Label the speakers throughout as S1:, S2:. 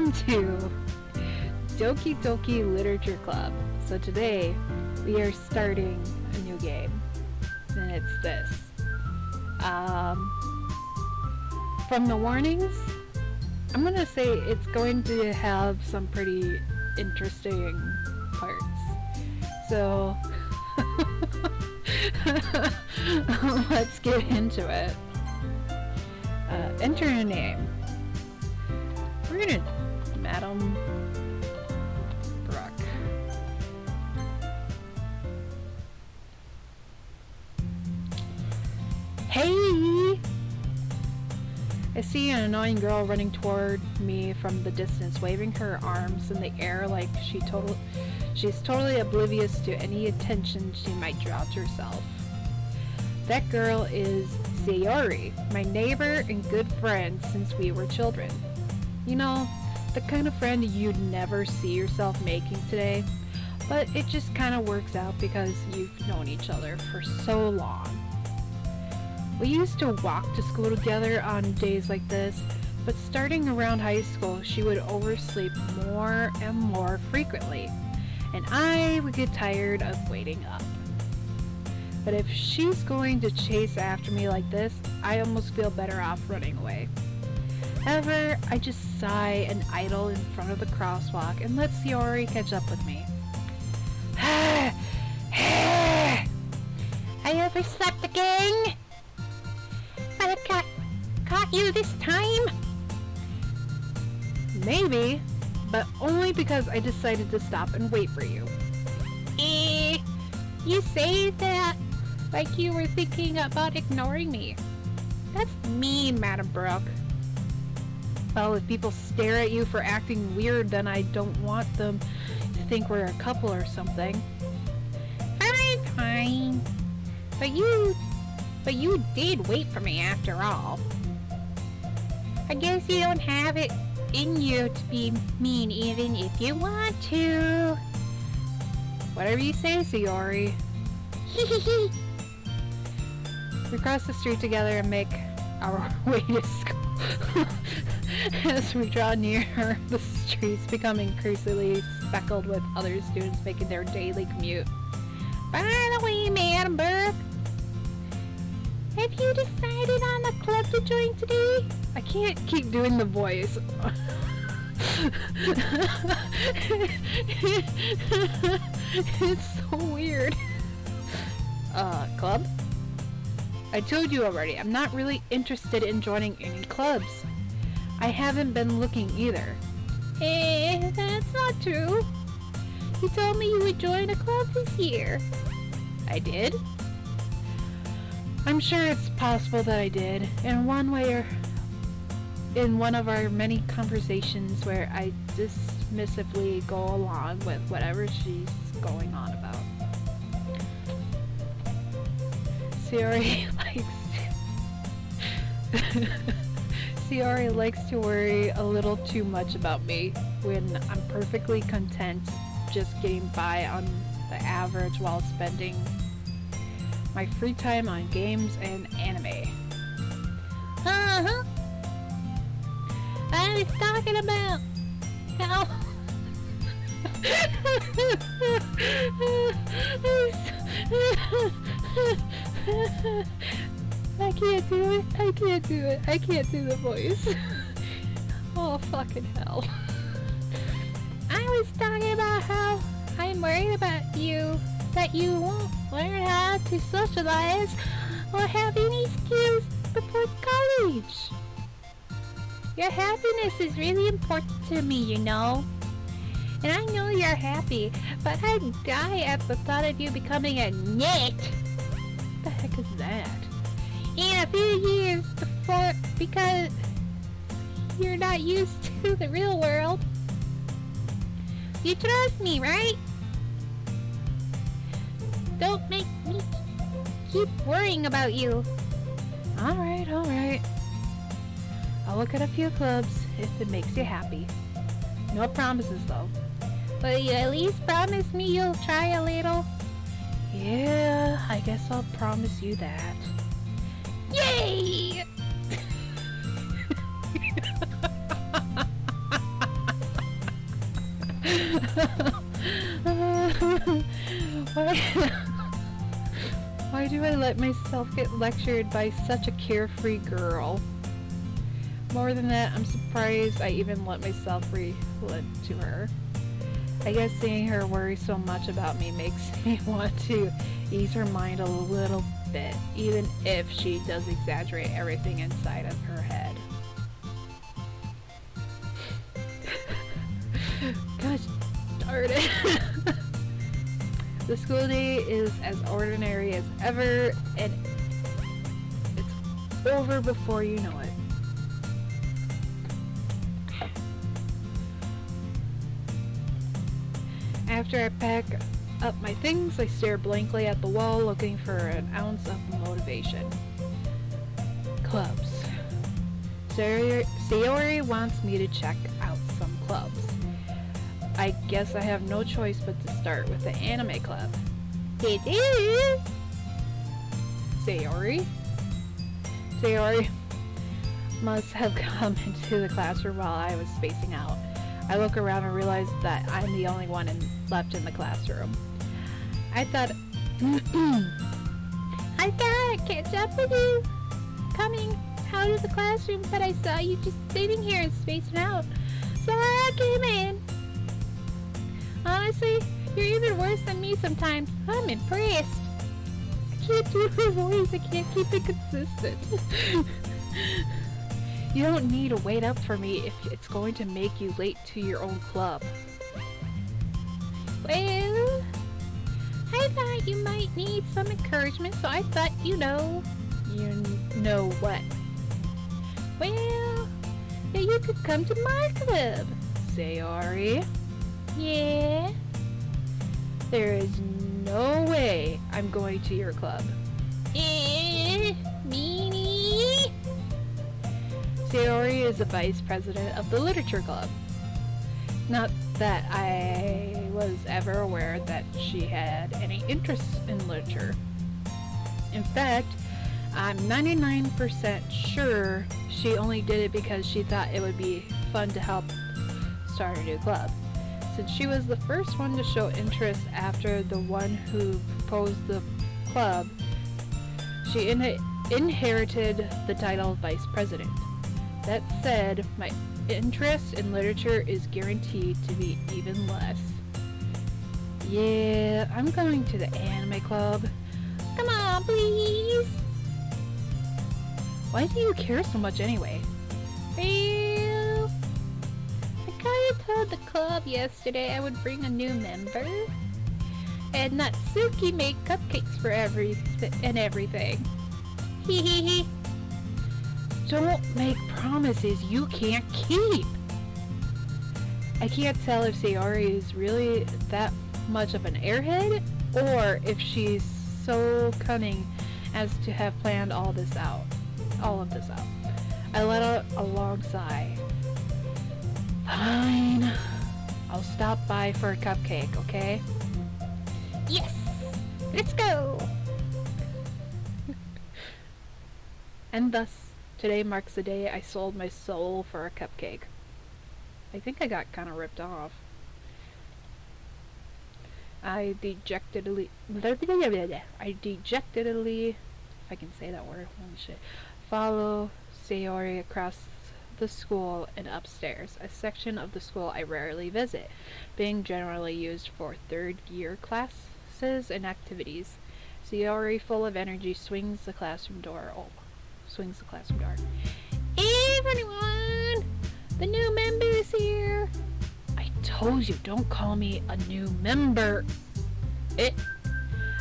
S1: welcome to Doki Literature Club. So today we are starting a new game, and it's this. From the warnings, I'm gonna say it's going to have some pretty interesting parts. So let's get into it. Enter a name. We're gonna Madam Brooke. Hey! I see an annoying girl running toward me from the distance, waving her arms in the air like she's totally oblivious to any attention she might draw to herself. That girl is Sayori, my neighbor and good friend since we were children. You know, the kind of friend you'd never see yourself making today, but it just kind of works out because you've known each other for so long. We used to walk to school together on days like this, but starting around high school, she would oversleep more and more frequently, and I would get tired of waiting up. But if she's going to chase after me like this, I almost feel better off running away. However, I just sigh and idle in front of the crosswalk and let Sayori catch up with me. I overslept again? But I caught you this time? Maybe, but only because I decided to stop and wait for you. You say that like you were thinking about ignoring me. That's mean, Madam Brooke. Well, if people stare at you for acting weird, then I don't want them to think we're a couple or something. Fine. But you did wait for me after all. I guess you don't have it in you to be mean even if you want to. Whatever you say, Sayori. We cross the street together and make our way to school. As we draw near, the streets become increasingly speckled with other students making their daily commute. By the way, Madam Burke, have you decided on the club to join today? I can't keep doing the voice. It's so weird. Club? I told you already, I'm not really interested in joining any clubs. I haven't been looking either. That's not true. You told me you would join a club this year. I did? I'm sure it's possible that I did, in one way or in one of our many conversations where I dismissively go along with whatever she's going on about. Sayori likes to worry a little too much about me when I'm perfectly content just getting by on the average while spending my free time on games and anime. I was talking about how I can't do the voice. Oh, fucking hell. I was talking about how I'm worried about you, that you won't learn how to socialize or have any skills before college. Your happiness is really important to me, you know. And I know you're happy, but I'd die at the thought of you becoming a nit. What the heck is that? In a few years before, because you're not used to the real world. You trust me, right? Don't make me keep worrying about you. Alright. I'll look at a few clubs if it makes you happy. No promises though. But you at least promise me you'll try a little? Yeah, I guess I'll promise you that. Yay! Why? Why do I let myself get lectured by such a carefree girl? More than that, I'm surprised I even let myself relent to her. I guess seeing her worry so much about me makes me want to ease her mind a little bit, even if she does exaggerate everything inside of her head. Gosh darn it. The school day is as ordinary as ever, and it's over before you know it. After I pack up my things, I stare blankly at the wall, looking for an ounce of motivation. Clubs. Sayori wants me to check out some clubs. I guess I have no choice but to start with the anime club. It is! Sayori must have come into the classroom while I was spacing out. I look around and realize that I'm the only one left in the classroom. I thought I'd catch up with you coming out of the classroom, but I saw you just sitting here and spacing out. So I came in. Honestly, you're even worse than me sometimes. I'm impressed. I can't do my voice. I can't keep it consistent. You don't need to wait up for me if it's going to make you late to your own club. Well, I thought you might need some encouragement, so I thought, you know what? Well, that you could come to my club, Sayori. Yeah? There is no way I'm going to your club. Meanie? Sayori is the vice president of the literature club. Not that I was ever aware that she had any interest in literature. In fact, I'm 99% sure she only did it because she thought it would be fun to help start a new club. Since she was the first one to show interest after the one who proposed the club, she inherited the title of vice president. That said, my interest in literature is guaranteed to be even less. Yeah, I'm going to the anime club. Come on, please. Why do you care so much anyway? Well, I kinda told the club yesterday I would bring a new member. And Natsuki make cupcakes for everything. Hee hee hee. Don't make promises you can't keep. I can't tell if Sayori is really that much of an airhead, or if she's so cunning as to have planned all of this out. I let out a long sigh. Fine. I'll stop by for a cupcake, okay? Yes! Let's go! And thus, today marks the day I sold my soul for a cupcake. I think I got kind of ripped off. I dejectedly, if I can say that word, holy shit, follow Sayori across the school and upstairs, a section of the school I rarely visit, being generally used for third year classes and activities. Sayori, full of energy, swings the classroom door. Everyone! The new member is here! I told you, don't call me a new member!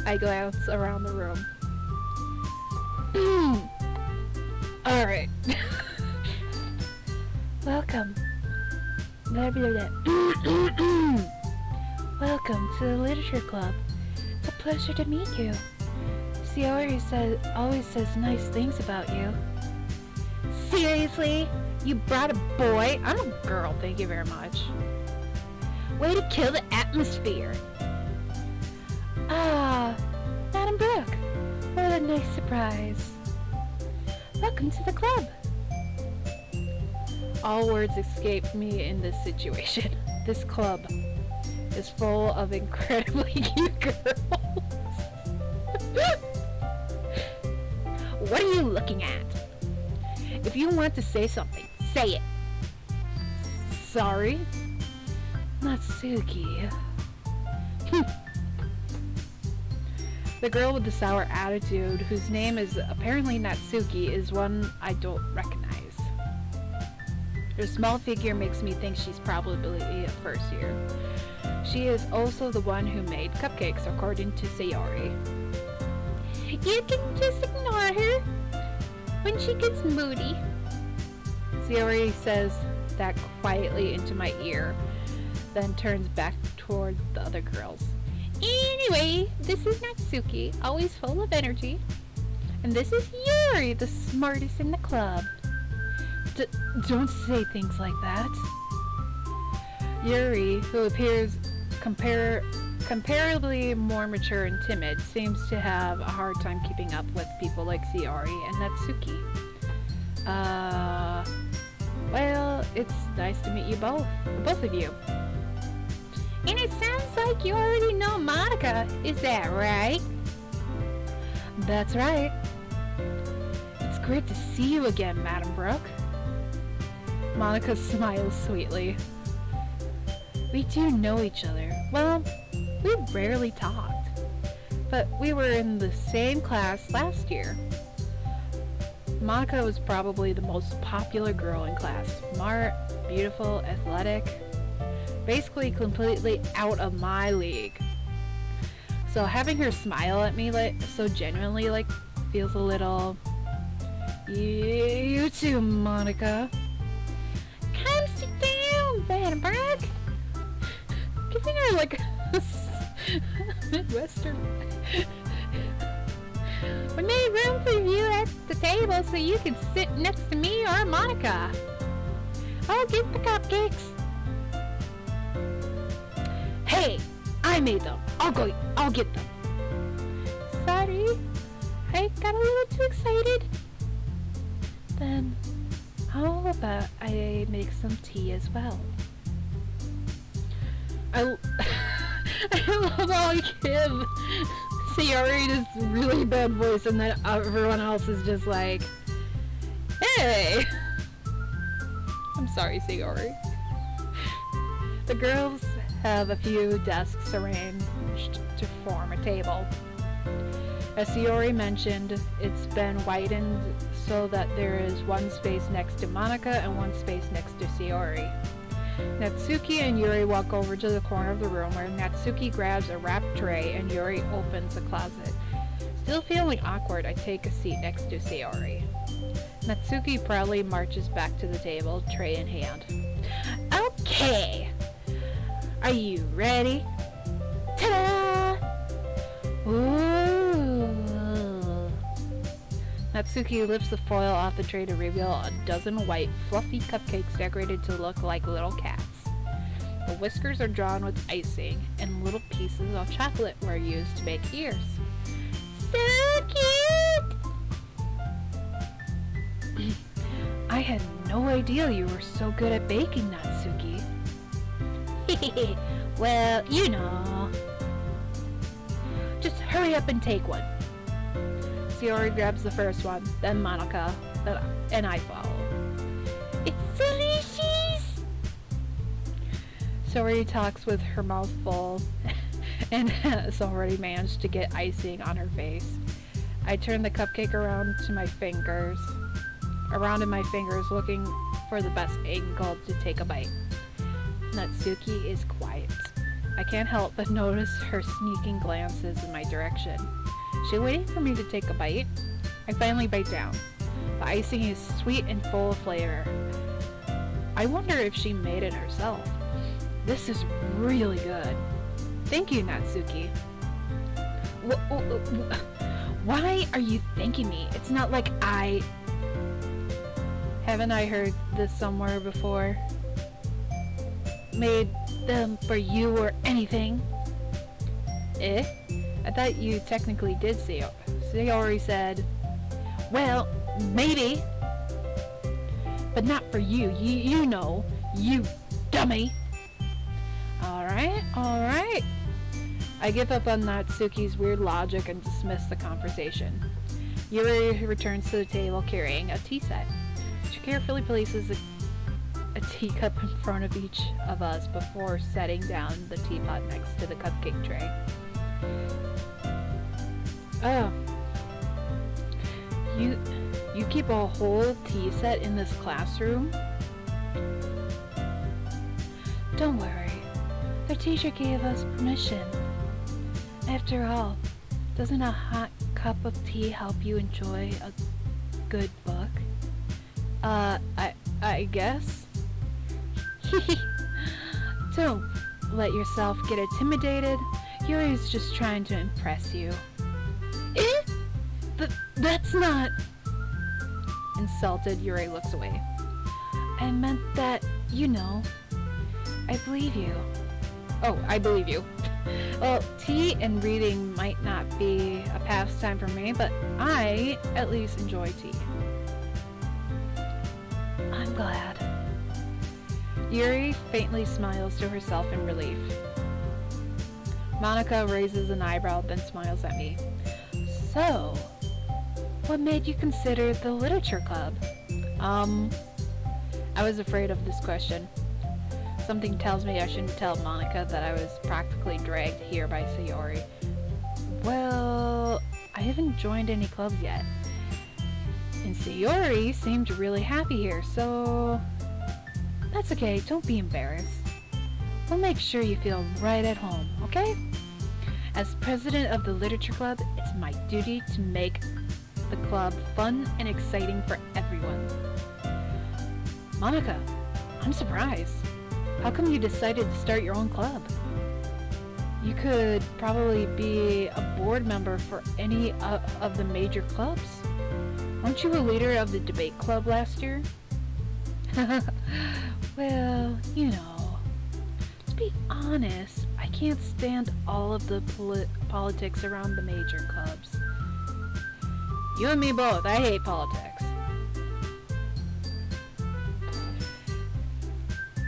S1: I glance around the room. Alright. Welcome. Welcome to the Literature Club. It's a pleasure to meet you. Sayori always says nice things about you. Seriously? You brought a boy? I'm a girl, thank you very much. Way to kill the atmosphere. Ah, Madam Brooke. What a nice surprise. Welcome to the club. All words escaped me in this situation. This club. is full of incredibly cute girls. What are you looking at? If you want to say something, say it. Sorry? Natsuki. The girl with the sour attitude, whose name is apparently Natsuki, is one I don't recognize. Her small figure makes me think she's probably a first year. She is also the one who made cupcakes, according to Sayori. You can just ignore her when she gets moody. Sayori says that quietly into my ear, then turns back toward the other girls. Anyway, this is Natsuki, always full of energy. And this is Yuri, the smartest in the club. Don't say things like that. Yuri, who appears comparatively more mature and timid, seems to have a hard time keeping up with people like Sayori and Natsuki. Well, it's nice to meet you both of you. And it sounds like you already know Monica, is that right? That's right. It's great to see you again, Madam Brooke. Monica smiles sweetly. We do know each other. Well, we rarely talked, but we were in the same class last year. Monica was probably the most popular girl in class. Smart, beautiful, athletic. Basically completely out of my league. So having her smile at me so genuinely feels a little... You too, Monica. Come sit down, Madam Brooke. Giving her a Midwestern. We made room for you at the table so you can sit next to me or Monica. I'll get the cupcakes. Hey, I made them. I'll get them. Sorry, I got a little too excited. Then, how about I make some tea as well? I love how you give Sayori this really bad voice and then everyone else is just like, hey! I'm sorry, Sayori. The girls have a few desks arranged to form a table. As Sayori mentioned, it's been widened so that there is one space next to Monica and one space next to Sayori. Natsuki and Yuri walk over to the corner of the room where Natsuki grabs a wrapped tray and Yuri opens a closet. Still feeling awkward, I take a seat next to Sayori. Natsuki proudly marches back to the table, tray in hand. Okay! Are you ready? Ta-da! Ooh! Natsuki lifts the foil off the tray to reveal a dozen white, fluffy cupcakes decorated to look like little cats. The whiskers are drawn with icing, and little pieces of chocolate were used to make ears. So cute! I had no idea you were so good at baking, Natsuki. Well, you know. Just hurry up and take one. Sayori grabs the first one, then Monica, and I follow. It's delicious! Sayori talks with her mouth full and has already managed to get icing on her face. I turn the cupcake around in my fingers, looking for the best angle to take a bite. Natsuki is quiet. I can't help but notice her sneaking glances in my direction. Is she waiting for me to take a bite? I finally bite down. The icing is sweet and full of flavor. I wonder if she made it herself. This is really good. Thank you, Natsuki. Why are you thanking me? It's not like I... Haven't I heard this somewhere before? Made them for you or anything? Eh? I thought you technically did, Sayori said. Well, maybe. But not for you. You know. You dummy. Alright. Alright. I give up on Natsuki's weird logic and dismiss the conversation. Yuri returns to the table carrying a tea set. She carefully places a teacup in front of each of us before setting down the teapot next to the cupcake tray. Oh. You keep a whole tea set in this classroom? Don't worry. The teacher gave us permission. After all, doesn't a hot cup of tea help you enjoy a good book? I guess? Don't let yourself get intimidated. Yuri's just trying to impress you. That's not... Insulted, Yuri looks away. I meant that, I believe you. Oh, I believe you. Well, tea and reading might not be a pastime for me, but I at least enjoy tea. I'm glad. Yuri faintly smiles to herself in relief. Monica raises an eyebrow, then smiles at me. So, what made you consider the literature club? I was afraid of this question. Something tells me I shouldn't tell Monica that I was practically dragged here by Sayori. Well, I haven't joined any clubs yet. And Sayori seemed really happy here, so... That's okay, don't be embarrassed. We'll make sure you feel right at home, okay? As president of the literature club, it's my duty to make the club fun and exciting for everyone. Monica, I'm surprised. How come you decided to start your own club? You could probably be a board member for any of the major clubs. Weren't you a leader of the debate club last year? Well, to be honest, I can't stand all of the politics around the major clubs. You and me both, I hate politics.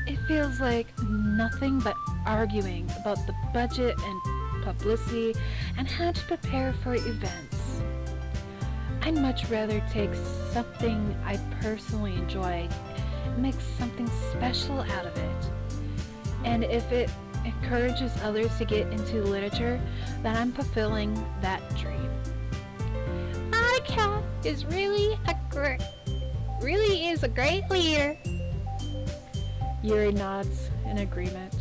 S1: It feels like nothing but arguing about the budget and publicity and how to prepare for events. I'd much rather take something I personally enjoy and make something special out of it. And if it encourages others to get into literature, then I'm fulfilling that dream. Monica is really is a great leader. Yuri nods in agreement.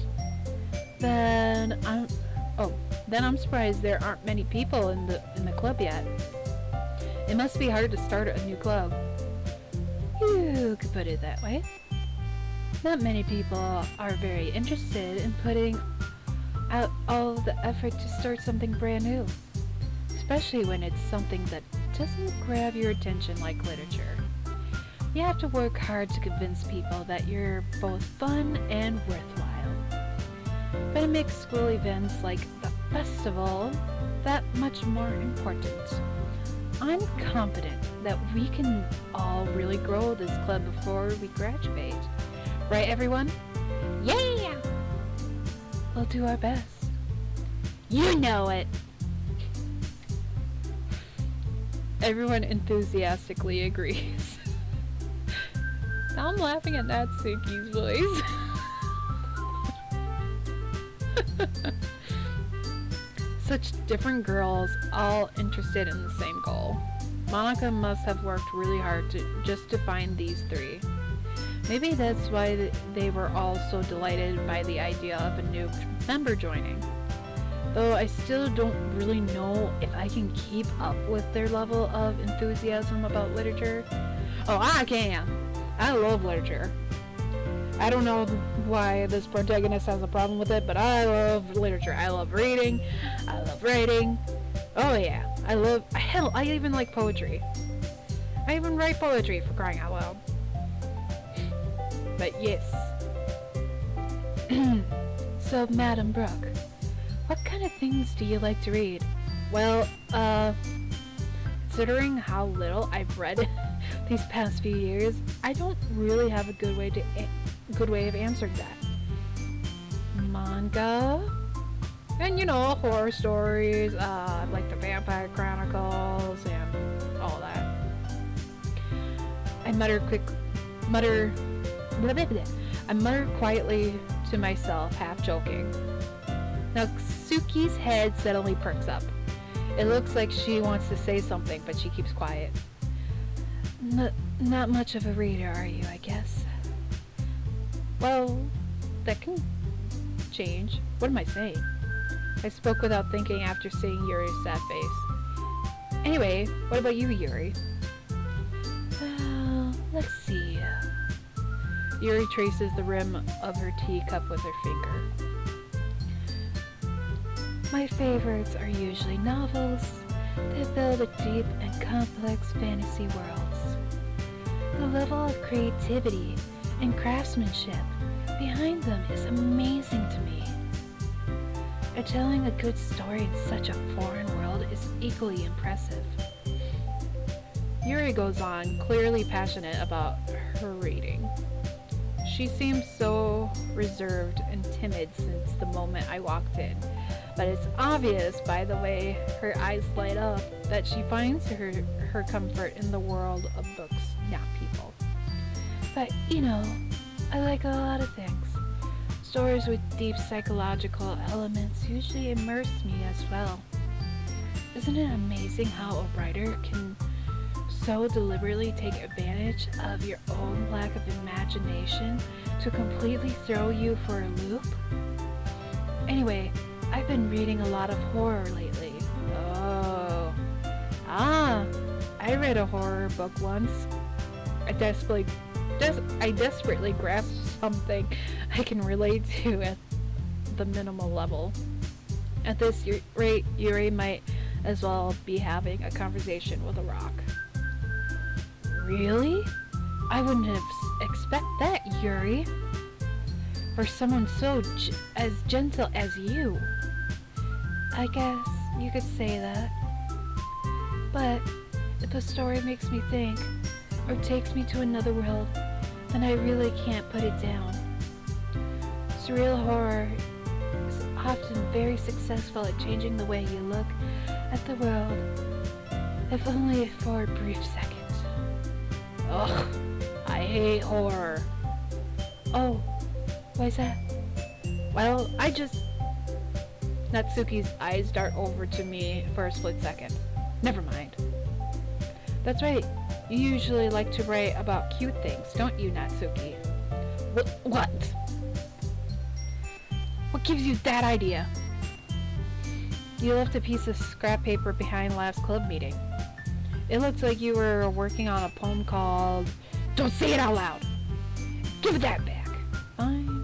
S1: Then I'm surprised there aren't many people in the club yet. It must be hard to start a new club. You could put it that way. Not many people are very interested in putting out all of the effort to start something brand new, especially when it's something that doesn't grab your attention like literature. You have to work hard to convince people that you're both fun and worthwhile. But it makes school events like the festival that much more important. I'm confident that we can all really grow this club before we graduate. Right, everyone? Yeah! We'll do our best. You know it! Everyone enthusiastically agrees. Now I'm laughing at Natsuki's voice. Such different girls, all interested in the same goal. Monica must have worked really hard just to find these three. Maybe that's why they were all so delighted by the idea of a new member joining. Though I still don't really know if I can keep up with their level of enthusiasm about literature. Oh, I can! I love literature. I don't know why this protagonist has a problem with it, but I love literature. I love reading. I love writing. Oh yeah, I even like poetry. I even write poetry, for crying out loud. But yes. So, Madam Brooke, what kind of things do you like to read? Well, considering how little I've read these past few years, I don't really have a good way of answering that. manga. And you know, horror stories, like the Vampire Chronicles and all that. I mutter quietly to myself, half joking. Now Suki's head suddenly perks up. It looks like she wants to say something, but she keeps quiet. Not much of a reader, are you, I guess? Well, that can change. What am I saying? I spoke without thinking after seeing Yuri's sad face. Anyway, what about you, Yuri? Let's see. Yuri traces the rim of her teacup with her finger. My favorites are usually novels that build a deep and complex fantasy worlds. The level of creativity and craftsmanship behind them is amazing to me. And telling a good story in such a foreign world is equally impressive. Yuri goes on, clearly passionate about her reading. She seems so reserved and timid since the moment I walked in, but it's obvious by the way her eyes light up that she finds her comfort in the world of books, not people. But, you know, I like a lot of things. Stories with deep psychological elements usually immerse me as well. Isn't it amazing how a writer can so deliberately take advantage of your own lack of imagination to completely throw you for a loop? Anyway, I've been reading a lot of horror lately. Oh. I read a horror book once. I desperately grasped something I can relate to at the minimal level. At this rate, Yuri might as well be having a conversation with a rock. Really? I wouldn't have expect that, Yuri. For someone so as gentle as you. I guess you could say that. But if a story makes me think, or takes me to another world, then I really can't put it down. Surreal horror is often very successful at changing the way you look at the world, if only for a brief second. Ugh, I hate horror. Oh, why's that? Well, Natsuki's eyes dart over to me for a split second. Never mind. That's right. You usually like to write about cute things, don't you, Natsuki? What? What gives you that idea? You left a piece of scrap paper behind last club meeting. It looked like you were working on a poem called... Don't say it out loud! Give that back!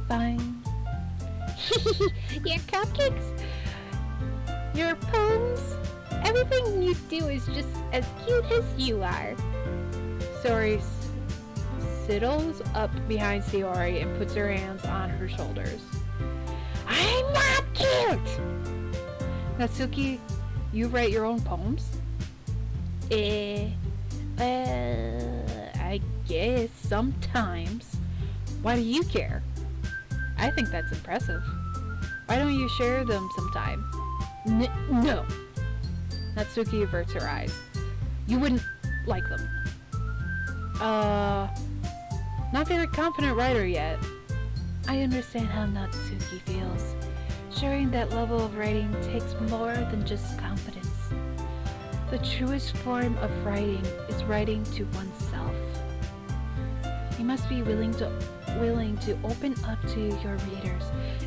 S1: Fine. Your cupcakes? Your poems? Everything you do is just as cute as you are. Saori sidles up behind Saori and puts her hands on her shoulders. I'm not cute! Natsuki, you write your own poems? I guess sometimes. Why do you care? I think that's impressive. Why don't you share them sometime? No. Natsuki averts her eyes. You wouldn't like them. Not very confident writer yet. I understand how Natsuki feels. Sharing that level of writing takes more than just confidence. The truest form of writing is writing to oneself. You must be willing to open up to your readers,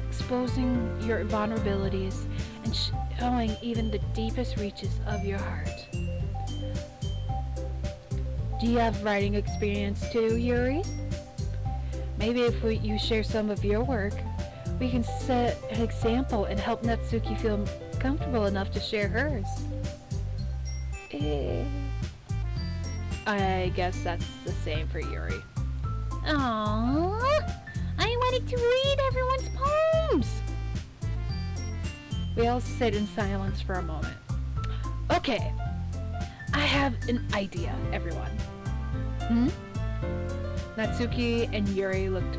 S1: exposing your vulnerabilities and showing even the deepest reaches of your heart. Do you have writing experience too, Yuri? Maybe if you share some of your work, we can set an example and help Natsuki feel comfortable enough to share hers. I guess that's the same for Yuri. Aww, I wanted to read everyone's poems. We all sit in silence for a moment. Okay, I have an idea, everyone. Natsuki and Yuri looked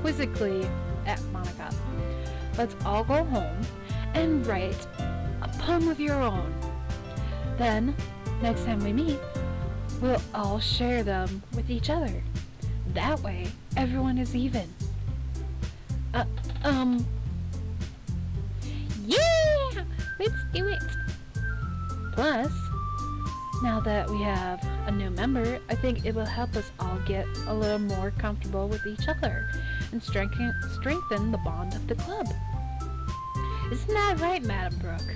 S1: quizzically at Monica. Let's all go home and write a poem of your own. Then, next time we meet, we'll all share them with each other. That way, everyone is even. Yeah! Let's do it! Plus, now that we have a new member, I think it will help us all get a little more comfortable with each other and strengthen the bond of the club. Isn't that right, Madam Brooke?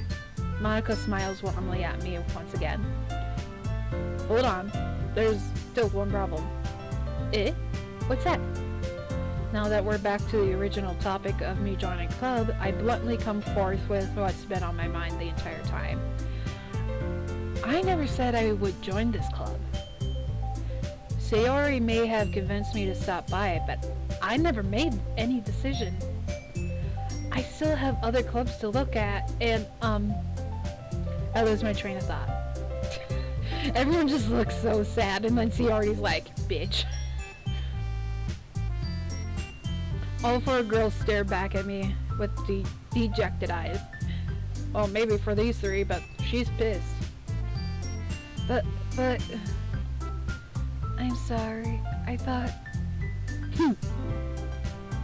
S1: Monica smiles warmly at me once again. Hold on, there's still one problem. What's that? Now that we're back to the original topic of me joining club, I bluntly come forth with what's been on my mind the entire time. I never said I would join this club. Sayori may have convinced me to stop by, but I never made any decision. I still have other clubs to look at, and, I lose my train of thought. Everyone just looks so sad, and then Sayori's like, bitch. All four girls stare back at me with dejected eyes. Well, maybe for these three, but she's pissed. But, I'm sorry. I thought...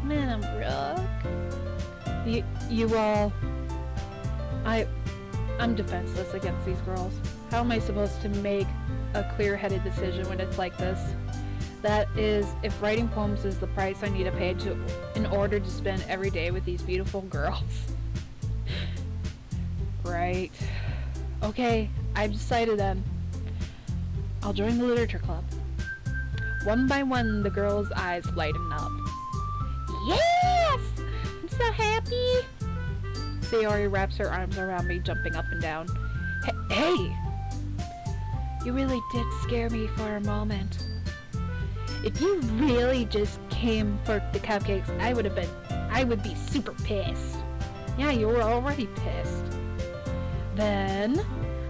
S1: Madam Brooke? You all... I'm defenseless against these girls. How am I supposed to make a clear-headed decision when it's like this? That is, if writing poems is the price I need to pay in order to spend every day with these beautiful girls. Right. Okay, I've decided then. I'll join the literature club. One by one, the girls' eyes lighten up. Yes! I'm so happy! Sayori wraps her arms around me, jumping up and down. Hey! You really did scare me for a moment. If you really just came for the cupcakes, I would be super pissed. Yeah, you were already pissed. Then,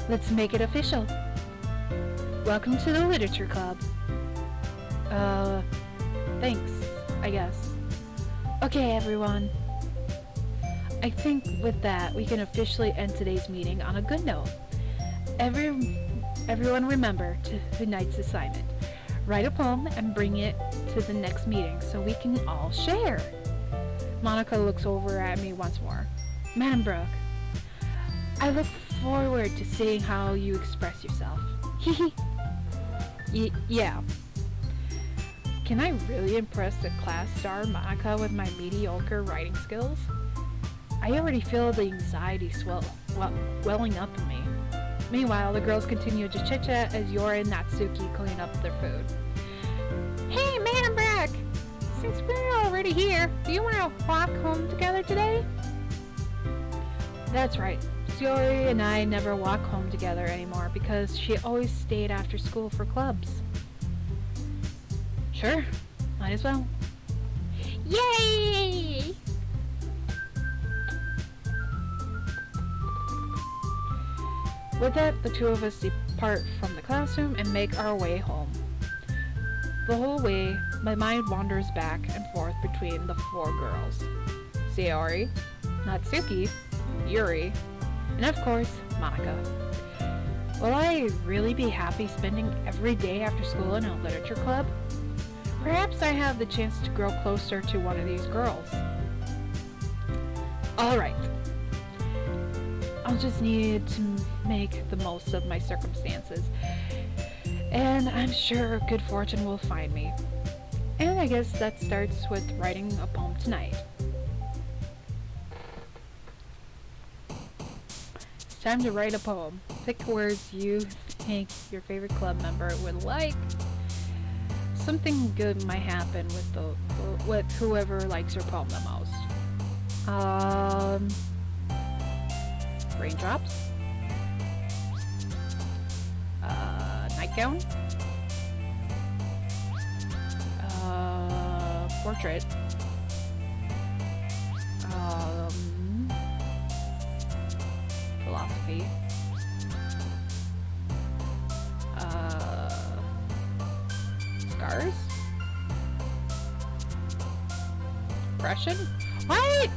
S1: let's make it official. Welcome to the Literature Club. Thanks, I guess. Okay, everyone. I think with that, we can officially end today's meeting on a good note. Everyone remember tonight's assignment. Write a poem and bring it to the next meeting so we can all share. Monica looks over at me once more. Madam Brooke, I look forward to seeing how you express yourself. Yeah. Can I really impress the class star Monica with my mediocre writing skills? I already feel the anxiety welling up in me. Meanwhile, the girls continue to chit-chat as Yori and Natsuki clean up their food. Hey, Madam Brooke! Since we're already here, do you want to walk home together today? That's right. Sayori and I never walk home together anymore because she always stayed after school for clubs. Sure, might as well. Yay! With that, the two of us depart from the classroom and make our way home. The whole way, my mind wanders back and forth between the four girls. Sayori, Natsuki, Yuri, and of course, Monica. Will I really be happy spending every day after school in a literature club? Perhaps I have the chance to grow closer to one of these girls. Alright. I'll just need to make the most of my circumstances. And I'm sure good fortune will find me. And I guess that starts with writing a poem tonight. It's time to write a poem. Pick words you think your favorite club member would like. Something good might happen with whoever likes your poem the most. Raindrops. Nightgown. Portrait. Philosophy. Scars. Depression? What?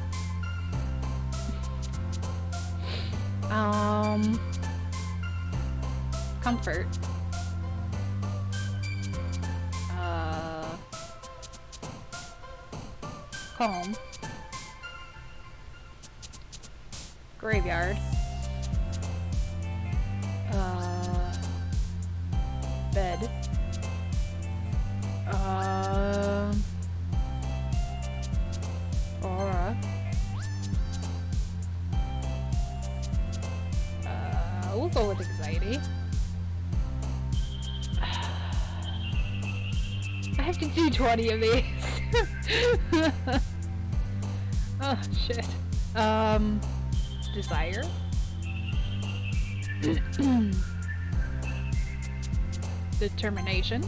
S1: Comfort. Calm. Graveyard. Bed. Aura. We'll go with anxiety. I have to do 20 of these. Oh, shit. Desire. Determination.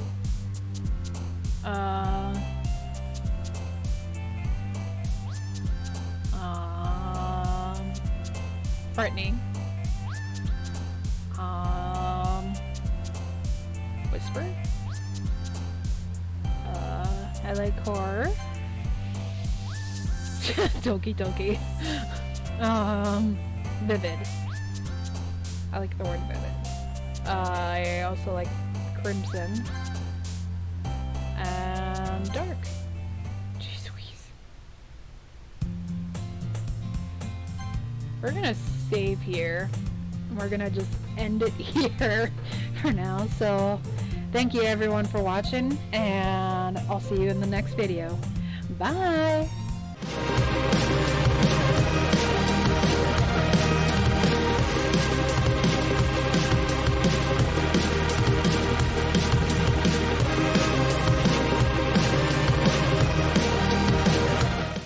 S1: Frightening. Whisper. I like horror. Doki. Vivid. I like the word vivid. I also like crimson. And dark. Jeez Louise. We're gonna save here. We're gonna just end it here for now. So thank you everyone for watching, and I'll see you in the next video. Bye!